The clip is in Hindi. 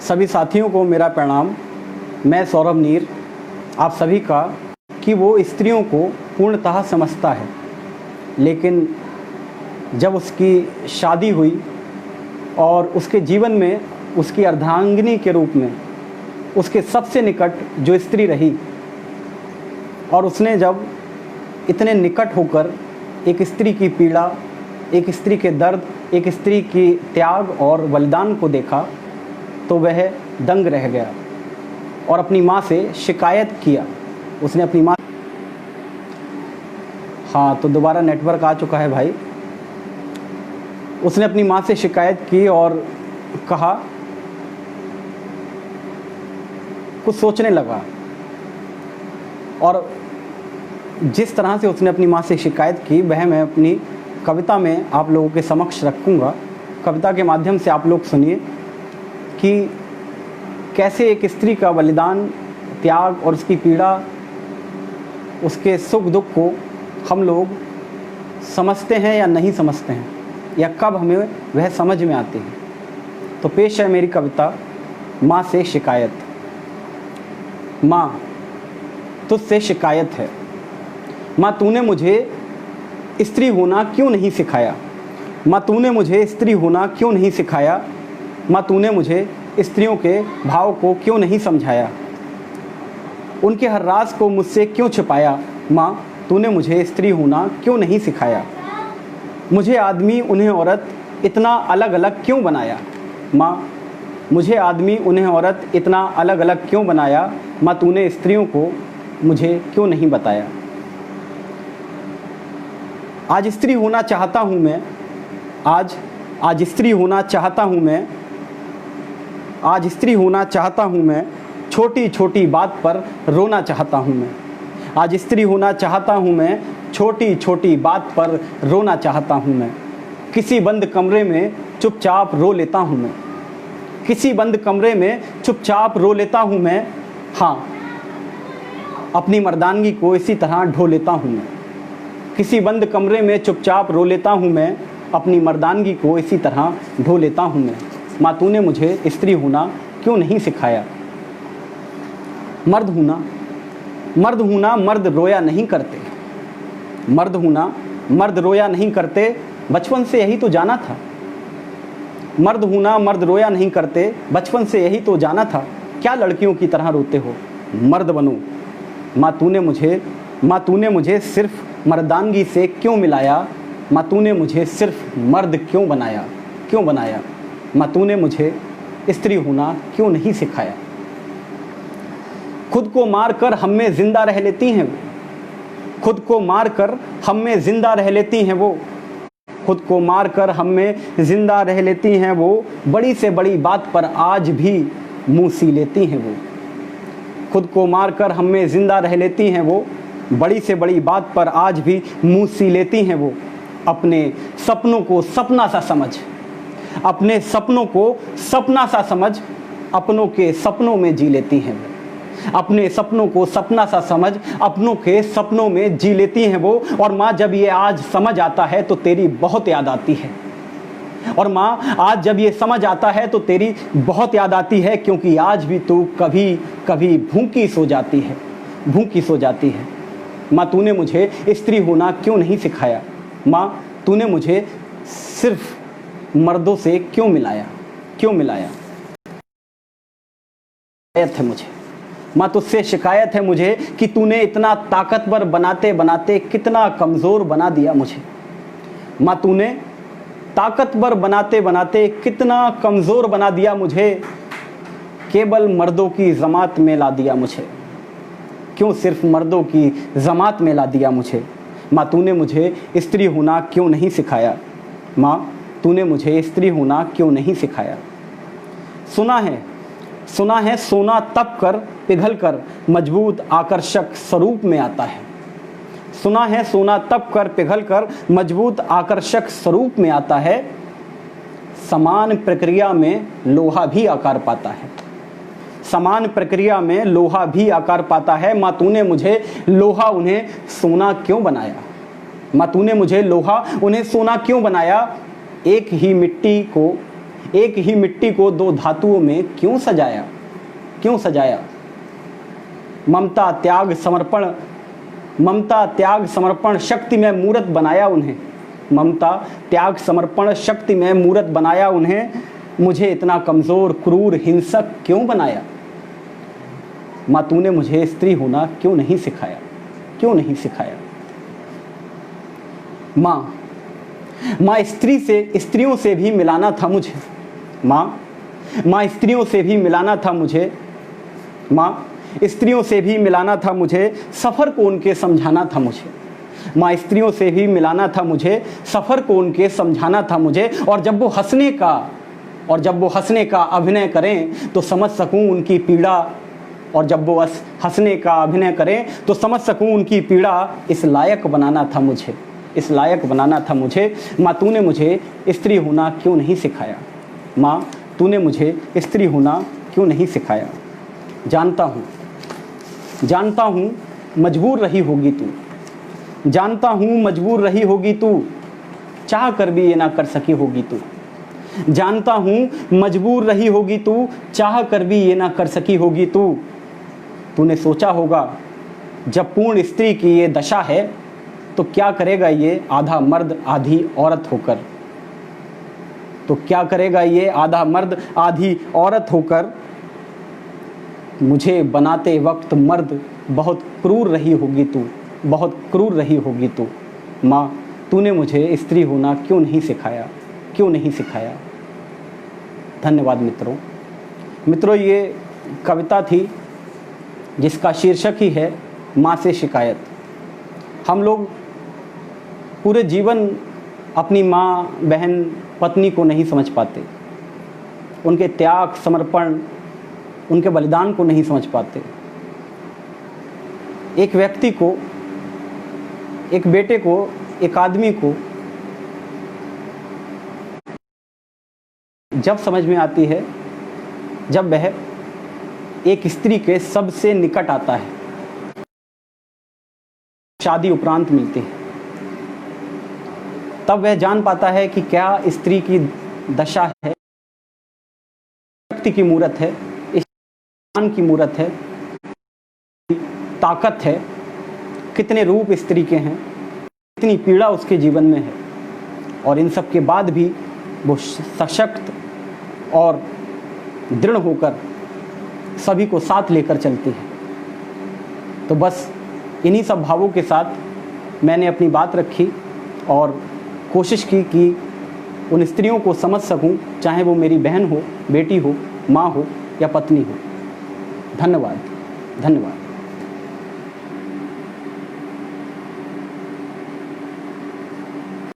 सभी साथियों को मेरा प्रणाम। मैं सौरभ नीर आप सभी का कि वो स्त्रियों को पूर्णतः समझता है, लेकिन जब उसकी शादी हुई और उसके जीवन में उसकी अर्धांगिनी के रूप में उसके सबसे निकट जो स्त्री रही, और उसने जब इतने निकट होकर एक स्त्री की पीड़ा, एक स्त्री के दर्द, एक स्त्री की त्याग और बलिदान को देखा तो वह दंग रह गया और अपनी माँ से शिकायत किया। उसने अपनी माँ, हाँ तो दोबारा नेटवर्क आ चुका है भाई। उसने अपनी माँ से शिकायत की और कहा, कुछ सोचने लगा, और जिस तरह से उसने अपनी माँ से शिकायत की वह मैं अपनी कविता में आप लोगों के समक्ष रखूँगा। कविता के माध्यम से आप लोग सुनिए कि कैसे एक स्त्री का बलिदान, त्याग और उसकी पीड़ा, उसके सुख दुख को हम लोग समझते हैं या नहीं समझते हैं, या कब हमें वह समझ में आती है। तो पेश है मेरी कविता माँ से शिकायत। माँ, तुझसे शिकायत है। माँ, तूने मुझे स्त्री होना क्यों नहीं सिखाया। माँ, तूने मुझे स्त्री होना क्यों नहीं सिखाया। माँ, तूने मुझे स्त्रियों के भाव को क्यों नहीं समझाया। उनके हर राज को मुझसे क्यों छिपाया। माँ, तूने मुझे स्त्री होना क्यों नहीं सिखाया। मुझे आदमी उन्हें औरत इतना अलग अलग क्यों बनाया। माँ, मुझे आदमी उन्हें औरत इतना अलग अलग क्यों बनाया। माँ, तूने स्त्रियों को मुझे क्यों नहीं बताया। आज स्त्री होना चाहता हूँ मैं, आज स्त्री होना चाहता हूँ मैं, आज स्त्री होना चाहता हूँ मैं, छोटी छोटी बात पर रोना चाहता हूँ मैं। आज स्त्री होना चाहता हूँ मैं, छोटी छोटी बात पर रोना चाहता हूँ मैं। किसी बंद कमरे में चुपचाप रो लेता हूँ मैं। किसी बंद कमरे में चुपचाप रो लेता हूँ मैं। हाँ, अपनी मर्दानगी को इसी तरह ढो लेता हूँ मैं। किसी बंद कमरे में चुपचाप रो लेता हूँ मैं, अपनी मर्दानगी को इसी तरह ढो लेता हूँ मैं। माँ, तूने मुझे स्त्री होना क्यों नहीं सिखाया। मर्द होना मर्द रोया नहीं करते। मर्द होना मर्द रोया नहीं करते, बचपन से यही तो जाना था। मर्द होना मर्द रोया नहीं करते, बचपन से यही तो जाना था। क्या लड़कियों की तरह रोते हो, मर्द बनो। माँ, तूने मुझे सिर्फ मर्दानगी से क्यों मिलाया। माँ, तूने मुझे सिर्फ मर्द क्यों बनाया। माँ, तूने मुझे स्त्री होना क्यों नहीं सिखाया। खुद को मार कर हम में जिंदा रह लेती हैं वो। खुद को मार कर हम में जिंदा रह लेती हैं वो। खुद को मार कर हम में जिंदा रह लेती हैं वो। बड़ी से बड़ी बात पर आज भी मुँह सी लेती हैं वो। खुद को मार कर हम में जिंदा रह लेती हैं वो। बड़ी से बड़ी बात पर आज भी मुँह सी लेती हैं वो। अपने सपनों को सपना सा समझ, अपने सपनों को सपना सा समझ, अपनों के सपनों में जी लेती हैं वो। अपने सपनों को सपना सा समझ, अपनों के सपनों में जी लेती हैं वो। और माँ, जब ये आज समझ आता है तो तेरी बहुत याद आती है। और माँ, आज जब ये समझ आता है तो तेरी बहुत याद आती है, क्योंकि आज भी तू कभी कभी भूखी सो जाती है। माँ, तूने मुझे स्त्री होना क्यों नहीं सिखाया। माँ, तूने मुझे सिर्फ मर्दों से क्यों मिलाया। शिकायत है मुझे माँ, तुझसे शिकायत है मुझे कि तूने इतना ताकतवर बनाते बनाते कितना कमज़ोर बना दिया मुझे। माँ, तूने ताकतवर बनाते बनाते कितना कमज़ोर बना दिया मुझे। केवल मर्दों की जमात में ला दिया मुझे। क्यों सिर्फ मर्दों की जमात में ला दिया मुझे। माँ, तूने मुझे स्त्री होना क्यों नहीं सिखाया। माँ, तूने मुझे स्त्री होना क्यों नहीं सिखाया। सुना है सोना तप कर पिघल कर मजबूत आकर्षक स्वरूप में आता है। सुना है सोना तप कर पिघल कर मजबूत आकर्षक स्वरूप में आता है। समान प्रक्रिया में लोहा भी आकार पाता है। समान प्रक्रिया में लोहा भी आकार पाता है। माँ, तूने मुझे लोहा उन्हें सोना क्यों बनाया। माँ, तूने मुझे लोहा उन्हें सोना क्यों बनाया। एक ही मिट्टी को एक ही मिट्टी को दो धातुओं में क्यों सजाया, क्यों सजाया। ममता त्याग समर्पण, ममता त्याग समर्पण शक्ति में मूर्त बनाया उन्हें, ममता त्याग समर्पण शक्ति में मूर्त बनाया उन्हें। मुझे इतना कमज़ोर क्रूर हिंसक क्यों बनाया। माँ तूने मुझे स्त्री होना क्यों नहीं सिखाया, क्यों नहीं सिखाया। माँ, माँ स्त्रियों से भी मिलाना था मुझे। माँ, माँ स्त्रियों से भी मिलाना था मुझे। माँ स्त्रियों से भी मिलाना था मुझे, सफ़र को उनके समझाना था मुझे। माँ स्त्रियों से भी मिलाना था मुझे, सफ़र को उनके समझाना था मुझे। और जब वो हंसने का अभिनय करें तो समझ सकूं उनकी पीड़ा। और जब वो हंसने का अभिनय करें तो समझ सकूं उनकी पीड़ा। इस लायक बनाना था मुझे, इस लायक बनाना था मुझे। माँ तूने मुझे स्त्री होना क्यों नहीं सिखाया। माँ तूने मुझे स्त्री होना क्यों नहीं सिखाया। जानता हूँ मजबूर रही होगी तू, जानता हूँ मजबूर रही होगी तू, चाह कर भी ये ना कर सकी होगी तू। जानता हूँ मजबूर रही होगी तू, चाह कर भी ये ना कर सकी होगी तू। तूने सोचा होगा जब पूर्ण स्त्री की ये दशा है तो क्या करेगा ये आधा मर्द आधी औरत होकर। तो क्या करेगा ये आधा मर्द आधी औरत होकर। मुझे बनाते वक्त मर्द बहुत क्रूर रही होगी तू, बहुत क्रूर रही होगी तू। माँ तूने मुझे स्त्री होना क्यों नहीं सिखाया, क्यों नहीं सिखाया। धन्यवाद मित्रों। मित्रों ये कविता थी जिसका शीर्षक ही है माँ से शिकायत। हम लोग पूरे जीवन अपनी माँ बहन पत्नी को नहीं समझ पाते, उनके त्याग समर्पण उनके बलिदान को नहीं समझ पाते। एक व्यक्ति को, एक बेटे को, एक आदमी को जब समझ में आती है जब वह एक स्त्री के सबसे निकट आता है, शादी उपरांत मिलती है, तब वह जान पाता है कि क्या स्त्री की दशा है, शक्ति की मूरत है, ईमान की मूरत है, ताकत है, कितने रूप स्त्री के हैं, कितनी पीड़ा उसके जीवन में है। और इन सब के बाद भी वो सशक्त और दृढ़ होकर सभी को साथ लेकर चलती है। तो बस इन्हीं सब भावों के साथ मैंने अपनी बात रखी और कोशिश की कि उन स्त्रियों को समझ सकूं, चाहे वो मेरी बहन हो, बेटी हो, माँ हो या पत्नी हो। धन्यवाद, धन्यवाद।